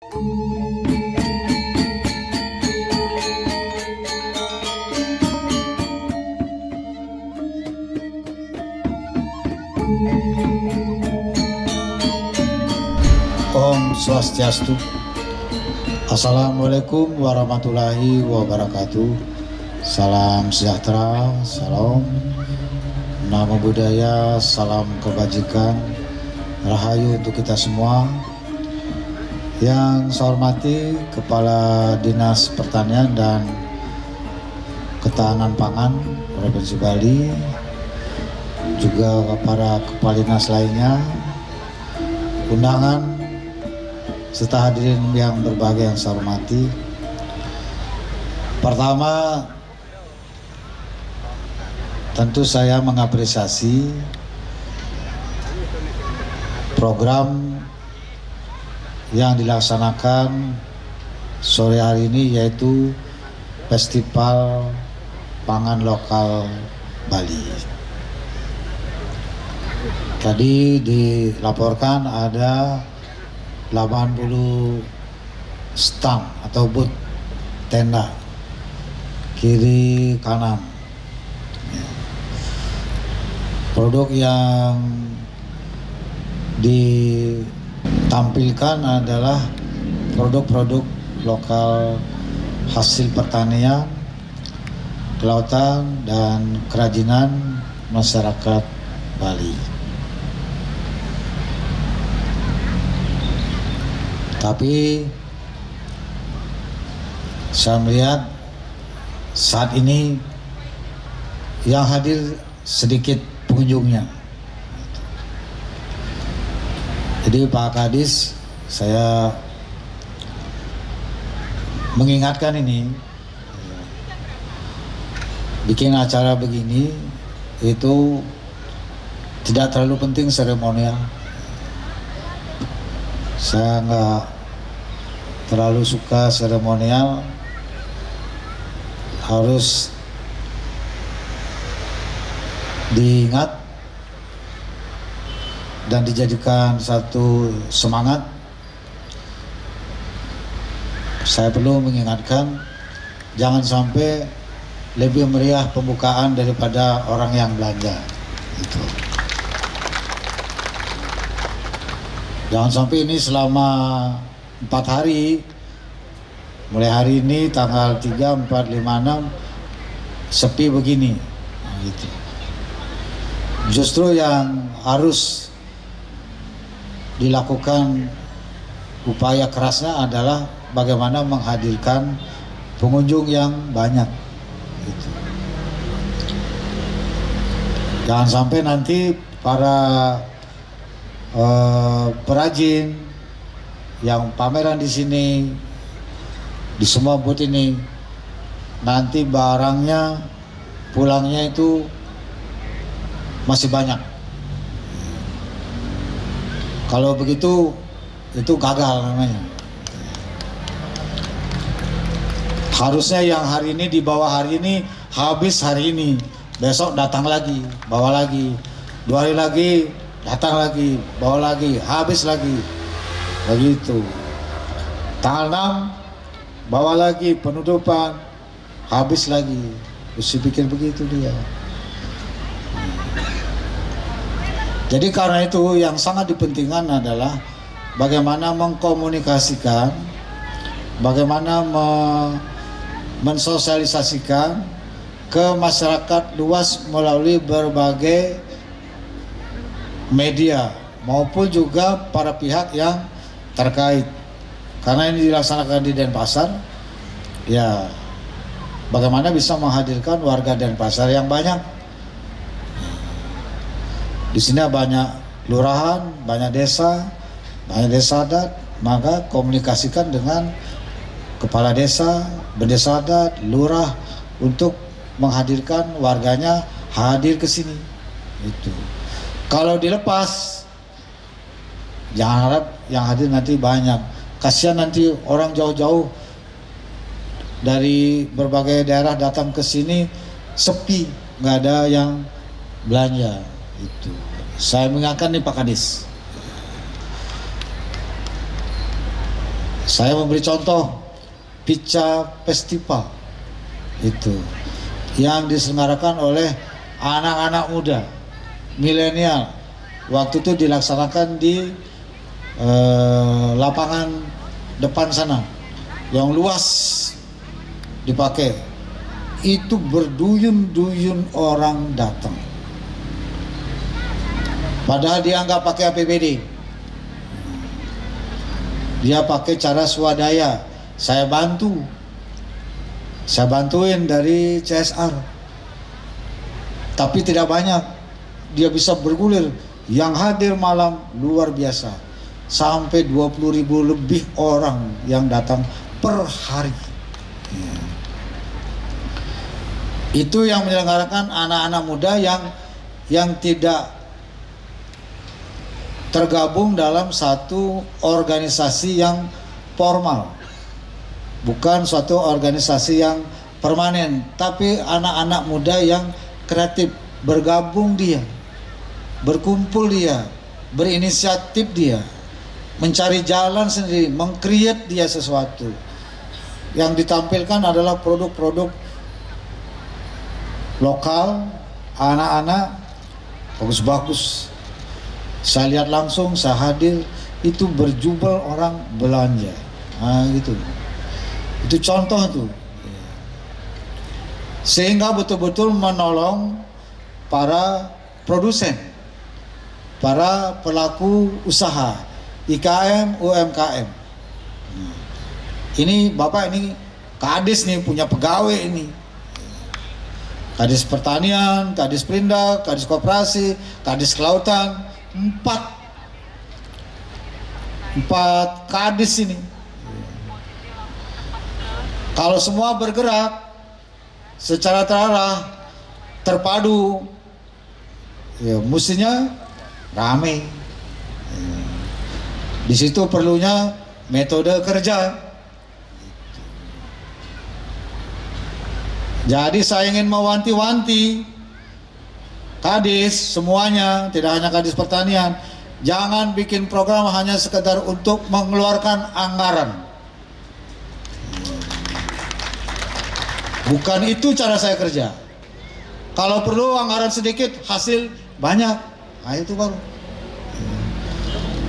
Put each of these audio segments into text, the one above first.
Om Swastiastu. Assalamualaikum warahmatullahi wabarakatuh. Salam sejahtera, salam, namo buddhaya, salam kebajikan, rahayu untuk kita semua. Yang saya hormati Kepala Dinas Pertanian dan Ketahanan Pangan Provinsi Bali, juga para kepala dinas lainnya, undangan serta hadirin yang berbahagia yang saya hormati. Pertama, tentu saya mengapresiasi program yang dilaksanakan sore hari ini, yaitu Festival Pangan Lokal Bali. Tadi dilaporkan ada 80 stand atau booth tenda kiri kanan. Produk yang ditampilkan adalah produk-produk lokal hasil pertanian, kelautan, dan kerajinan masyarakat Bali. Tapi saya melihat saat ini yang hadir sedikit pengunjungnya. Jadi Pak Kadis, saya mengingatkan ini, bikin acara begini itu tidak terlalu penting seremonial. Saya nggak terlalu suka seremonial, harus diingat dan dijadikan satu semangat. Saya perlu mengingatkan, jangan sampai lebih meriah pembukaan daripada orang yang belanja. Itu. Jangan sampai ini selama 4 hari, mulai hari ini tanggal 3, 4, 5, 6 sepi begini. Gitu. Justru yang harus dilakukan upaya kerasnya adalah bagaimana menghadirkan pengunjung yang banyak. Gitu. Jangan sampai nanti para perajin yang pameran di sini, di semua booth ini, nanti barangnya pulangnya itu masih banyak. Kalau begitu itu gagal namanya. Harusnya yang hari ini dibawa hari ini, habis hari ini, besok datang lagi, bawa lagi, 2 hari lagi datang lagi, bawa lagi, habis lagi, begitu. Tanggal 6 bawa lagi, penutupan, habis lagi. Mesti pikir begitu dia. Jadi karena itu yang sangat dipentingkan adalah bagaimana mengkomunikasikan, bagaimana mensosialisasikan ke masyarakat luas melalui berbagai media maupun juga para pihak yang terkait. Karena ini dilaksanakan di Denpasar, ya bagaimana bisa menghadirkan warga Denpasar yang banyak. Di sini banyak lurahan, banyak desa adat, maka komunikasikan dengan kepala desa, bendesa adat, lurah untuk menghadirkan warganya hadir ke sini. Itu. Kalau dilepas, jangan harap yang hadir nanti banyak. Kasihan nanti orang jauh-jauh dari berbagai daerah datang ke sini sepi, nggak ada yang belanja. Itu. Saya mengingatkan nih Pak Kadis. Saya memberi contoh Pica Festival itu yang diselenggarakan oleh anak-anak muda milenial. Waktu itu dilaksanakan di lapangan depan sana yang luas dipakai. Itu berduyun-duyun orang datang. Padahal dia nggak pakai APBD. Dia pakai cara swadaya. Saya bantuin dari CSR. Tapi tidak banyak. Dia bisa bergulir. Yang hadir malam luar biasa. Sampai 20.000 lebih orang yang datang per hari. Itu yang menyelenggarakan anak-anak muda yang tidak tergabung dalam satu organisasi yang formal, bukan suatu organisasi yang permanen, tapi anak-anak muda yang kreatif, bergabung dia, berkumpul dia, berinisiatif dia, mencari jalan sendiri, meng-create dia sesuatu. Yang ditampilkan adalah produk-produk lokal, anak-anak, bagus-bagus. Saya lihat langsung, saya hadir, itu berjubel orang belanja. Nah, gitu. Itu contoh tuh. Sehingga betul-betul menolong para produsen, para pelaku usaha, IKM, UMKM. Ini Bapak ini Kadis nih, punya pegawai ini. Kadis Pertanian, Kadis Perindak, Kadis Koperasi, Kadis Kelautan. Empat kadis ini. Kalau semua bergerak secara terarah, terpadu, ya mestinya rame. Di situ perlunya metode kerja. Jadi saya ingin mewanti-wanti Kadis semuanya, tidak hanya Kadis Pertanian, jangan bikin program hanya sekedar untuk mengeluarkan anggaran. Bukan itu cara saya kerja. Kalau perlu anggaran sedikit, hasil banyak. Nah itu baru.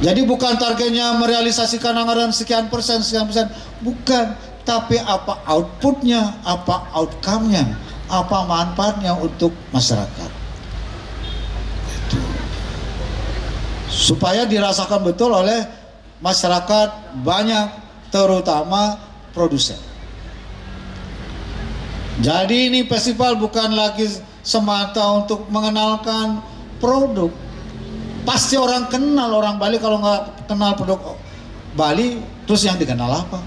Jadi bukan targetnya merealisasikan anggaran sekian persen, bukan. Tapi apa outputnya, apa outcome-nya, apa manfaatnya untuk masyarakat. Supaya dirasakan betul oleh masyarakat banyak, terutama produsen. Jadi ini festival bukan lagi semata untuk mengenalkan produk. Pasti orang kenal orang Bali. Kalau nggak kenal produk Bali, terus yang dikenal apa?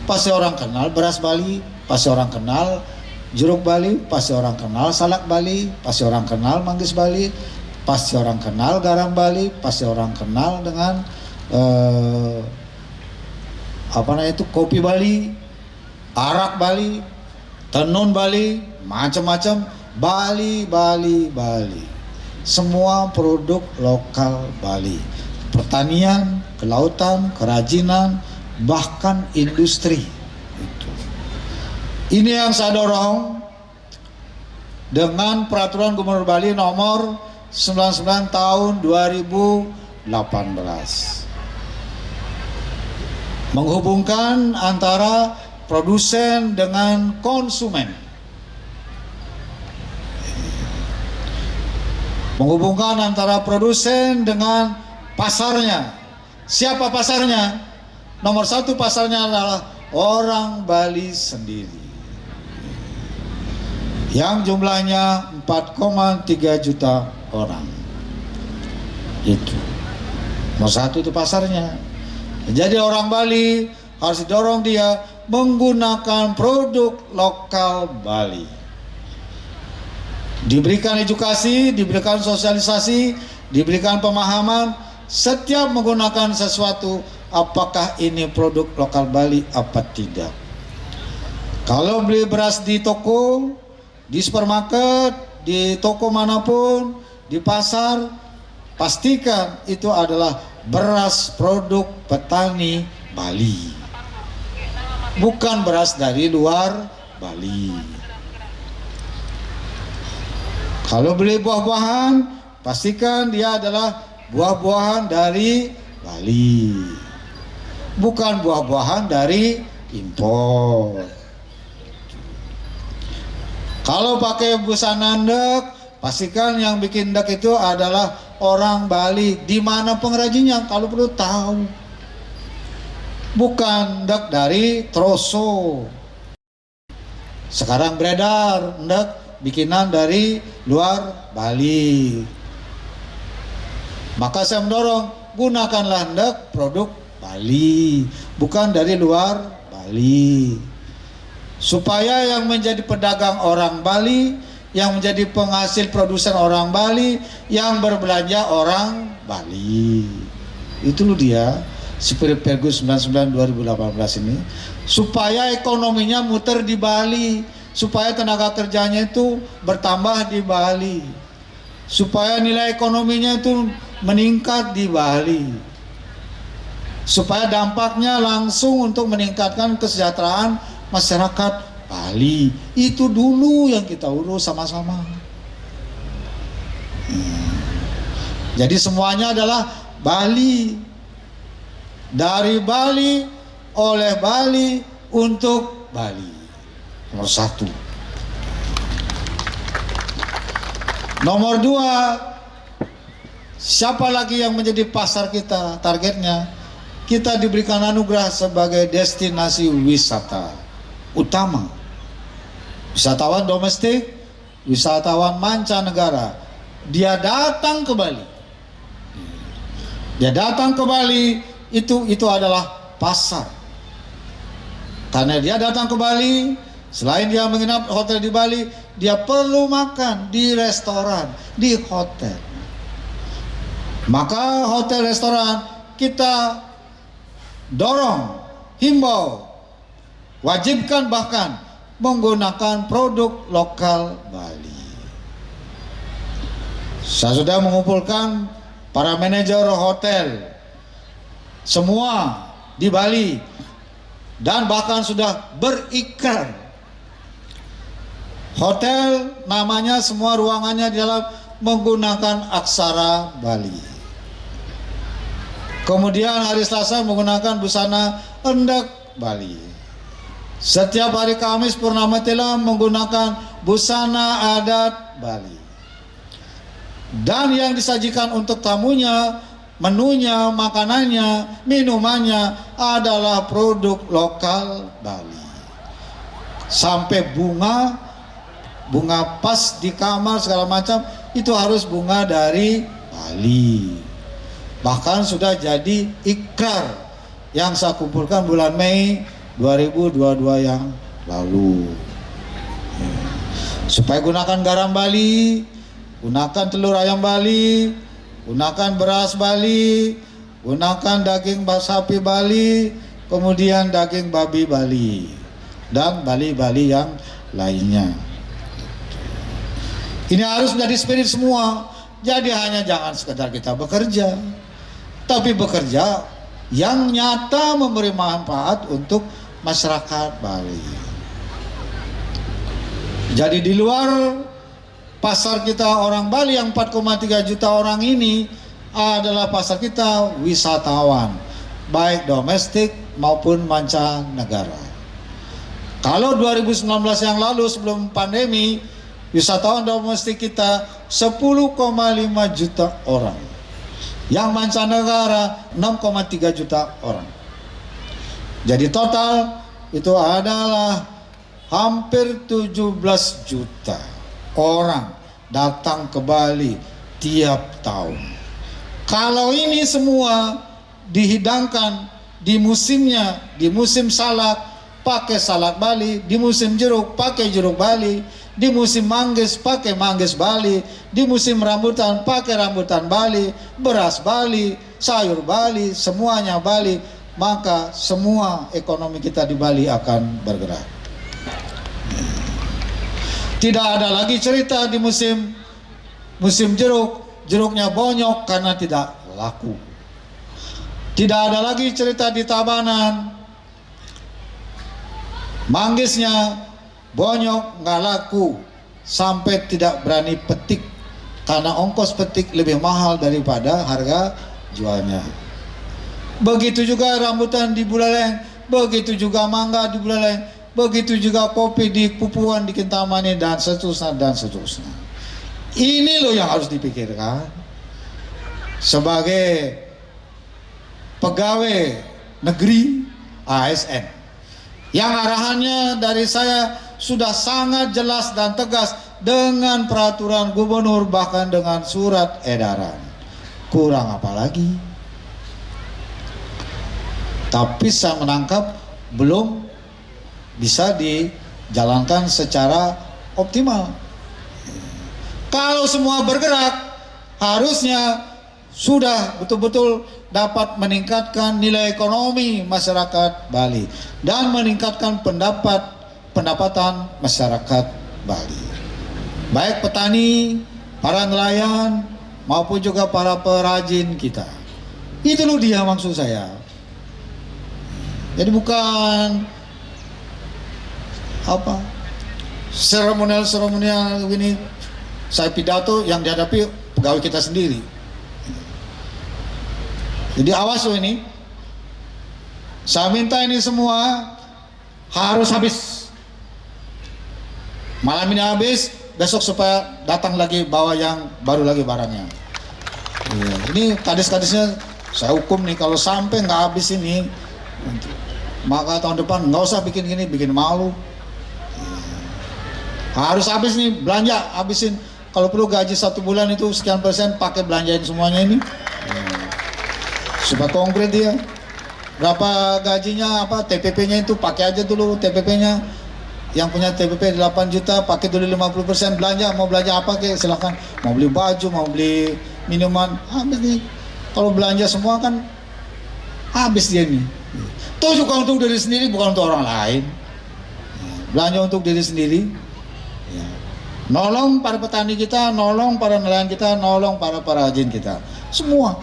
Pasti orang kenal beras Bali, pasti orang kenal jeruk Bali, pasti orang kenal salak Bali, pasti orang kenal manggis Bali, pasti orang kenal garam Bali, pasti orang kenal dengan kopi Bali, arak Bali, tenun Bali, macam-macam Bali. Semua produk lokal Bali. Pertanian, kelautan, kerajinan, bahkan industri. Ini yang saya dorong dengan peraturan Gubernur Bali nomor 99 tahun 2018. Menghubungkan antara produsen dengan konsumen. Menghubungkan antara produsen dengan pasarnya. Siapa pasarnya? Nomor satu pasarnya adalah orang Bali sendiri. Yang jumlahnya 4,3 juta orang. Itu. Nomor satu itu pasarnya. Jadi orang Bali harus didorong dia menggunakan produk lokal Bali. Diberikan edukasi, diberikan sosialisasi, diberikan pemahaman, setiap menggunakan sesuatu, apakah ini produk lokal Bali apa tidak. Kalau beli beras di toko, di supermarket, di toko manapun, di pasar, pastikan itu adalah beras produk petani Bali. bukan beras dari luar Bali. Kalau beli buah-buahan, pastikan dia adalah buah-buahan dari Bali, bukan buah-buahan dari impor. Kalau pakai busana ndek, pastikan yang bikin ndek itu adalah orang Bali. Di mana pengrajinnya? Kalau perlu tahu. Bukan ndek dari Troso. Sekarang beredar ndek bikinan dari luar Bali. Maka saya mendorong, gunakanlah ndek produk Bali, bukan dari luar Bali. Supaya yang menjadi pedagang orang Bali, yang menjadi penghasil produsen orang Bali, yang berbelanja orang Bali. Itu loh dia, Spirit Pergub 99 2018 ini. Supaya ekonominya muter di Bali, supaya tenaga kerjanya itu bertambah di Bali, supaya nilai ekonominya itu meningkat di Bali, supaya dampaknya langsung untuk meningkatkan kesejahteraan masyarakat Bali. Itu dulu yang kita urus sama-sama. Jadi semuanya adalah Bali, dari Bali, oleh Bali, untuk Bali. Nomor satu. Nomor dua, siapa lagi yang menjadi pasar kita, targetnya? Kita diberikan anugerah sebagai destinasi wisata utama. Wisatawan domestik, wisatawan mancanegara, dia datang ke Bali. Dia datang ke Bali, itu adalah pasar. Karena dia datang ke Bali, selain dia menginap hotel di Bali, dia perlu makan di restoran, di hotel. Maka hotel restoran kita dorong, himbau, wajibkan bahkan menggunakan produk lokal Bali. Saya sudah mengumpulkan para manajer hotel semua di Bali dan bahkan sudah berikrar. Hotel namanya semua ruangannya di dalam menggunakan aksara Bali. Kemudian hari Selasa menggunakan busana endek Bali. Setiap hari Kamis Purnama Tela menggunakan busana adat Bali. Dan yang disajikan untuk tamunya, menunya, makanannya, minumannya adalah produk lokal Bali. Sampai bunga pas di kamar segala macam itu harus bunga dari Bali. Bahkan sudah jadi ikrar yang saya kumpulkan bulan Mei 2022 yang lalu. Supaya gunakan garam Bali, gunakan telur ayam Bali, gunakan beras Bali, gunakan daging sapi Bali, kemudian daging babi Bali, dan Bali-Bali yang lainnya. Ini harus menjadi spirit semua. Jadi hanya jangan sekedar kita bekerja, tapi bekerja yang nyata memberi manfaat untuk masyarakat Bali. Jadi di luar pasar kita orang Bali yang 4,3 juta orang ini adalah pasar kita wisatawan, baik domestik maupun mancanegara. Kalau 2019 yang lalu sebelum pandemi, wisatawan domestik kita 10,5 juta orang. Yang mancanegara 6,3 juta orang. Jadi total itu adalah hampir 17 juta orang datang ke Bali tiap tahun. Kalau ini semua dihidangkan di musimnya, di musim salak pakai salak Bali, di musim jeruk pakai jeruk Bali, di musim manggis pakai manggis Bali, di musim rambutan pakai rambutan Bali, beras Bali, sayur Bali, semuanya Bali, maka semua ekonomi kita di Bali akan bergerak. Tidak ada lagi cerita di musim jeruknya bonyok karena tidak laku. Tidak ada lagi cerita di Tabanan Manggisnya bonyok, nggak laku, sampai tidak berani petik karena ongkos petik lebih mahal daripada harga jualnya. Begitu juga rambutan di Buleleng, begitu juga mangga di Buleleng, begitu juga kopi di Pupuan, di Kintamani, dan seterusnya dan seterusnya. Ini loh yang harus dipikirkan sebagai pegawai negeri ASN, yang arahannya dari saya sudah sangat jelas dan tegas dengan peraturan gubernur, bahkan dengan surat edaran. Kurang apa lagi? Tapi saya menangkap belum bisa dijalankan secara optimal. Kalau semua bergerak, harusnya sudah betul-betul dapat meningkatkan nilai ekonomi masyarakat Bali dan meningkatkan pendapatan masyarakat Bali, baik petani, para nelayan, maupun juga para perajin kita. Itu loh dia maksud saya. Jadi bukan apa seremonial begini saya pidato yang dihadapi pegawai kita sendiri. Jadi awas loh ini. Saya minta ini semua harus habis. Malam ini habis, besok supaya datang lagi bawa yang baru lagi barangnya. Ya, ini kadis-kadisnya saya hukum nih, kalau sampai nggak habis ini, maka tahun depan nggak usah bikin gini, bikin malu. Harus habis nih, belanja habisin. Kalau perlu gaji 1 bulan itu sekian persen pakai belanjain semuanya ini. Supaya konkret dia. Berapa gajinya, apa TPP-nya itu pakai aja dulu TPP-nya. Yang punya TPP 8 juta pakai dulu 50% belanja. Mau belanja apa kek silakan. Mau beli baju, mau beli minuman, habis nih. Kalau belanja semua kan habis dia nih. Itu juga untuk diri sendiri, bukan untuk orang lain. Belanja untuk diri sendiri. Nolong para petani kita, nolong para nelayan kita, nolong para perajin kita. Semua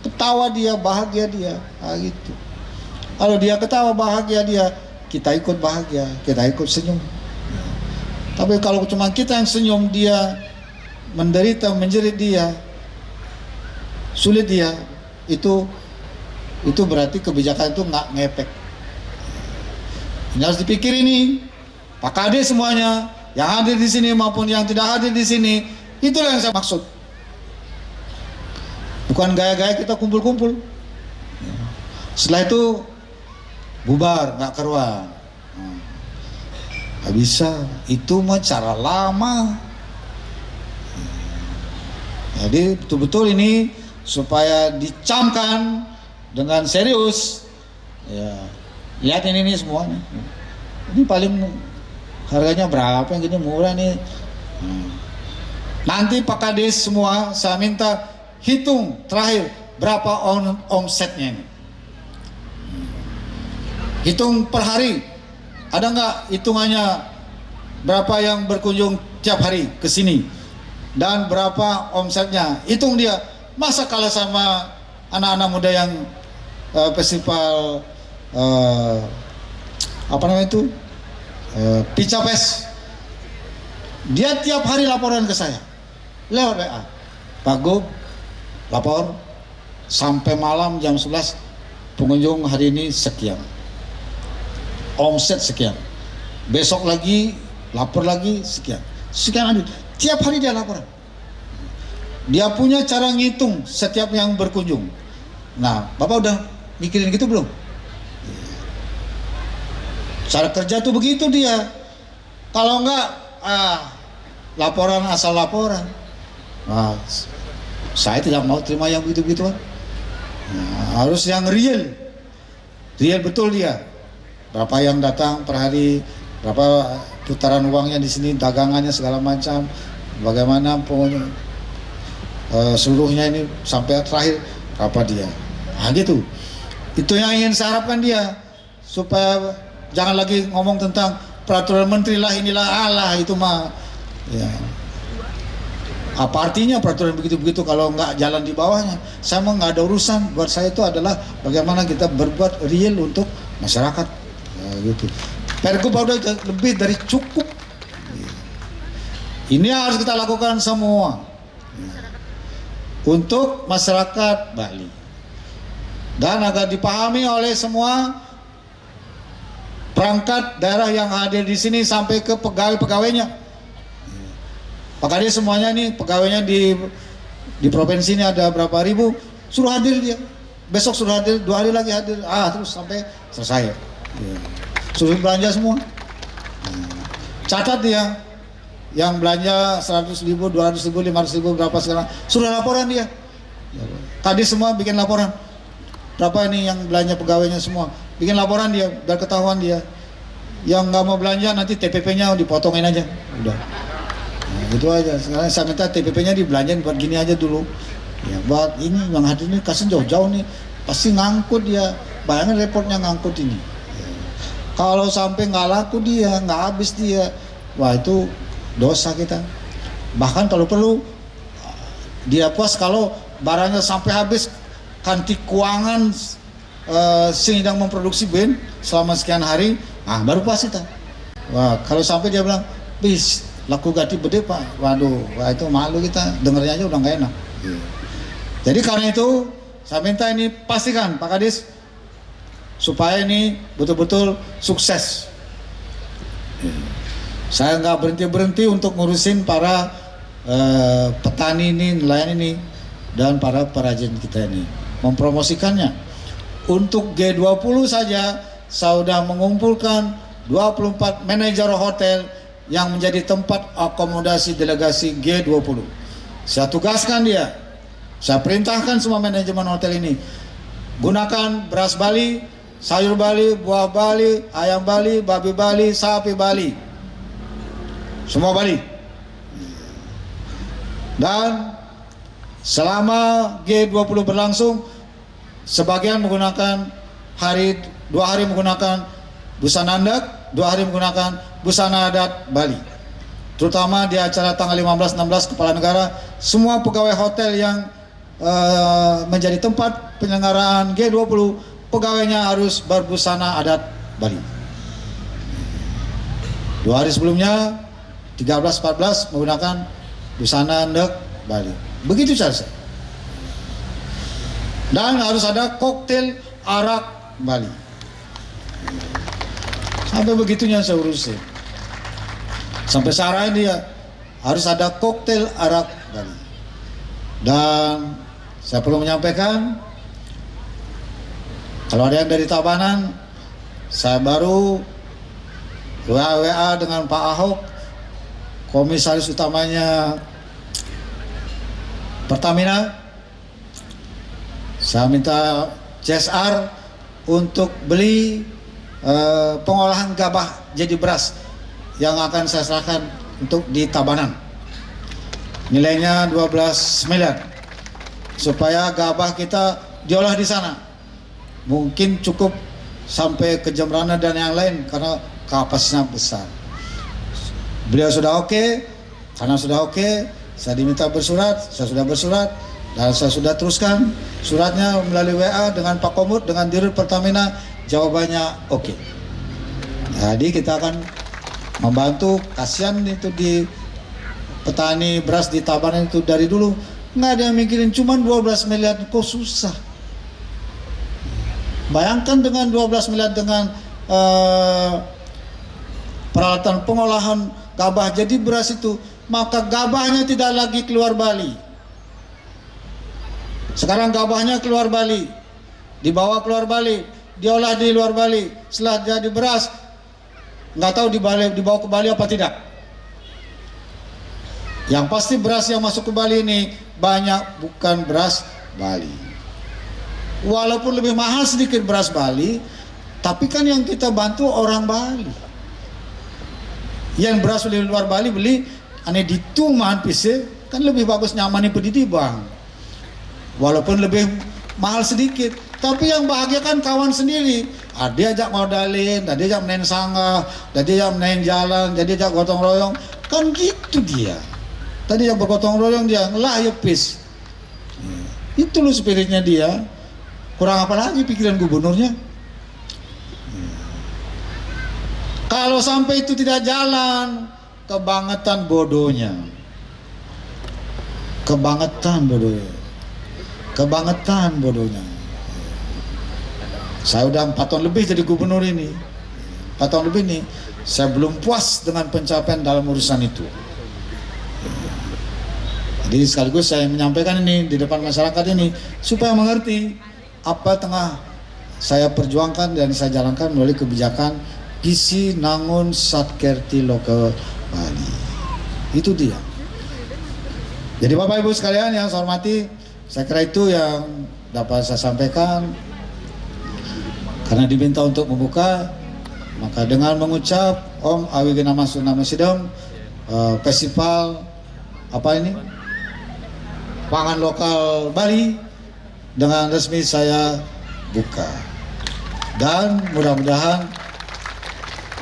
ketawa dia, bahagia dia, gitu. Kalau dia ketawa bahagia dia, kita ikut bahagia, kita ikut senyum. Tapi kalau cuma kita yang senyum, dia menderita, menjerit dia, sulit dia, itu berarti kebijakan itu nggak ngepek. Ini harus dipikir ini, Pak Kades semuanya, yang hadir di sini maupun yang tidak hadir di sini, itulah yang saya maksud. Bukan gaya-gaya kita kumpul-kumpul. Setelah itu bubar, nggak keruan. Nggak bisa, itu mah cara lama. Jadi betul-betul ini supaya dicamkan dengan serius. Ya, lihat ini semua. Ini paling harganya berapa yang gini murah nih. Nanti Pak Kades semua saya minta hitung terakhir berapa omsetnya ini. Hitung per hari. Ada nggak hitungannya berapa yang berkunjung tiap hari ke sini dan berapa omsetnya? Hitung dia. Masa kalah sama anak-anak muda yang festival apa namanya itu? Picapes. Dia tiap hari laporan ke saya lewat WA. Pak Gub lapor sampai malam jam 11 pengunjung hari ini sekian, omset sekian, besok lagi lapor lagi sekian adil. Tiap hari dia laporan. Dia punya cara ngitung setiap yang berkunjung. Nah, Bapak udah mikirin gitu belum? Cara kerja tuh begitu dia. Kalau enggak laporan asal laporan. Nah, saya tidak mau terima yang begitu-begituan. Nah, harus yang real betul dia. Berapa yang datang per hari, berapa putaran uangnya di sini, dagangannya segala macam, bagaimana seluruhnya ini sampai terakhir berapa dia. Nah gitu. Itu yang ingin saya harapkan dia, supaya jangan lagi ngomong tentang peraturan menteri lah inilah Allah itu mah. Ya. Apa artinya peraturan begitu-begitu kalau nggak jalan di bawahnya? Saya mah nggak ada urusan. Buat saya itu adalah bagaimana kita berbuat real untuk masyarakat. Ya, gitu. Pergub udah lebih dari cukup. Ini harus kita lakukan semua untuk masyarakat Bali, dan agar dipahami oleh semua perangkat daerah yang hadir di sini sampai ke pegawai-pegawainya. Makanya semuanya nih pegawainya di provinsi ini ada berapa ribu, suruh hadir dia. Besok suruh hadir, 2 hari lagi hadir, terus sampai selesai. Suruh belanja semua. Catat dia, yang belanja 100.000, 200.000, 500.000 berapa sekarang, suruh laporan dia. Tadi semua bikin laporan. Berapa ini yang belanja pegawainya semua, bikin laporan dia, biar ketahuan dia. Yang nggak mau belanja nanti TPP-nya dipotongin aja, udah. Itu aja. Sekarang saya minta TPP-nya dibelanjain buat gini aja dulu. Ya, buat ini yang hadir ini kasih jauh-jauh nih, pasti ngangkut dia. Bayangin reportnya ngangkut ini. Ya. Kalau sampai nggak laku dia, nggak habis dia, wah itu dosa kita. Bahkan kalau perlu dia puas kalau barangnya sampai habis, kanti keuangan sedang memproduksi ben selama sekian hari, baru puas kita. Wah kalau sampai dia bilang, bis laku ganti gede pak, waduh, wah itu malu kita, dengernya aja udah nggak enak. Jadi karena itu saya minta ini pastikan Pak Kadis supaya ini betul-betul sukses. Saya nggak berhenti untuk ngurusin para petani ini, nelayan ini, dan para perajin kita ini, mempromosikannya. Untuk G20 saja saya sudah mengumpulkan 24 manajer hotel yang menjadi tempat akomodasi delegasi G20. Saya tugaskan dia, saya perintahkan semua manajemen hotel ini, gunakan beras Bali, sayur Bali, buah Bali, ayam Bali, babi Bali, sapi Bali, semua Bali. Dan selama G20 berlangsung, sebagian menggunakan 2 hari menggunakan busana adat, 2 hari menggunakan busana adat Bali. Terutama di acara tanggal 15-16 Kepala Negara, semua pegawai hotel yang menjadi tempat penyelenggaraan G20, pegawainya harus berbusana adat Bali. 2 hari sebelumnya 13-14 menggunakan busana adat Bali. Begitu cara saya. Dan harus ada koktail arak Bali. Sampai begitunya saya urusin. Sampai sarain dia harus ada koktail arak Bali. Dan saya perlu menyampaikan, kalau ada yang dari Tabanan, saya baru WA dengan Pak Ahok, komisaris utamanya Pertamina. Saya minta CSR untuk beli pengolahan gabah jadi beras yang akan saya serahkan untuk di Tabanan. Nilainya 12 miliar. Supaya gabah kita diolah di sana. Mungkin cukup sampai ke Jembrana dan yang lain karena kapasitasnya besar. Beliau sudah oke, karena sudah oke, saya diminta bersurat, saya sudah bersurat, dan saya sudah teruskan suratnya melalui WA dengan Pak Komut, dengan Dirut Pertamina, jawabannya oke. Jadi kita akan membantu, kasihan itu di petani beras di Tabanan itu dari dulu nggak ada yang mikirin, cuman 12 miliar kok susah. Bayangkan dengan 12 miliar dengan peralatan pengolahan gabah jadi beras itu, maka gabahnya tidak lagi keluar Bali. Sekarang gabahnya keluar Bali, dibawa keluar Bali, diolah di luar Bali, setelah jadi beras nggak tahu dibawa ke Bali apa tidak. Yang pasti beras yang masuk ke Bali ini banyak bukan beras Bali. Walaupun lebih mahal sedikit beras Bali, tapi kan yang kita bantu orang Bali. Yang beras dari luar Bali beli ane dituman pise kan lebih bagus, nyaman pedidi bang. Walaupun lebih mahal sedikit, tapi yang bahagia kan kawan sendiri. Dia ajak modalin, dia ajak main sanggah, dia ajak main jalan, dia ajak gotong royong, kan gitu dia. Tadi yang bergotong royong dia ngelah ya pis. Itu loh spiritnya dia. Kurang apa lagi pikiran gubernurnya. Kalau sampai itu tidak jalan, kebangetan bodohnya. Kebangetan bodohnya. Kebangetan bodohnya. Saya udah 4 tahun lebih jadi gubernur ini. 4 tahun lebih nih, saya belum puas dengan pencapaian dalam urusan itu. Jadi sekaligus saya menyampaikan ini di depan masyarakat ini supaya mengerti apa tengah saya perjuangkan dan saya jalankan melalui kebijakan Gizi Nangun Satkerti Lokal Bali. Itu dia. Jadi Bapak Ibu sekalian yang saya hormati, saya kira itu yang dapat saya sampaikan. Karena diminta untuk membuka, maka dengan mengucap Om Awigena Masuk Nama Sidam, festival apa ini? Pangan Lokal Bali dengan resmi saya buka. Dan mudah-mudahan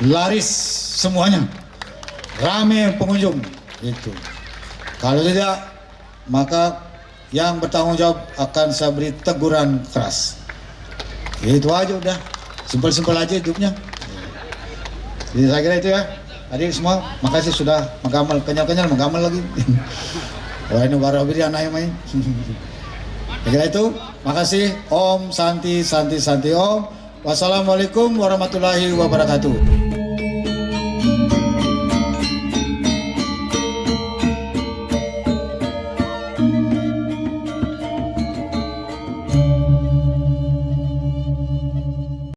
laris semuanya, rame pengunjung itu. Kalau tidak, maka yang bertanggung jawab akan saya beri teguran keras. Itu aja udah, simpel-simpel aja hidupnya. Jadi saya kira itu ya. Adik semua, makasih sudah menggamal, kenyal-kenyal menggamal lagi. Wah ini baru beri anaknya main. Saya kira itu, makasih. Om Santi Santi Santi Om. Wassalamualaikum warahmatullahi wabarakatuh.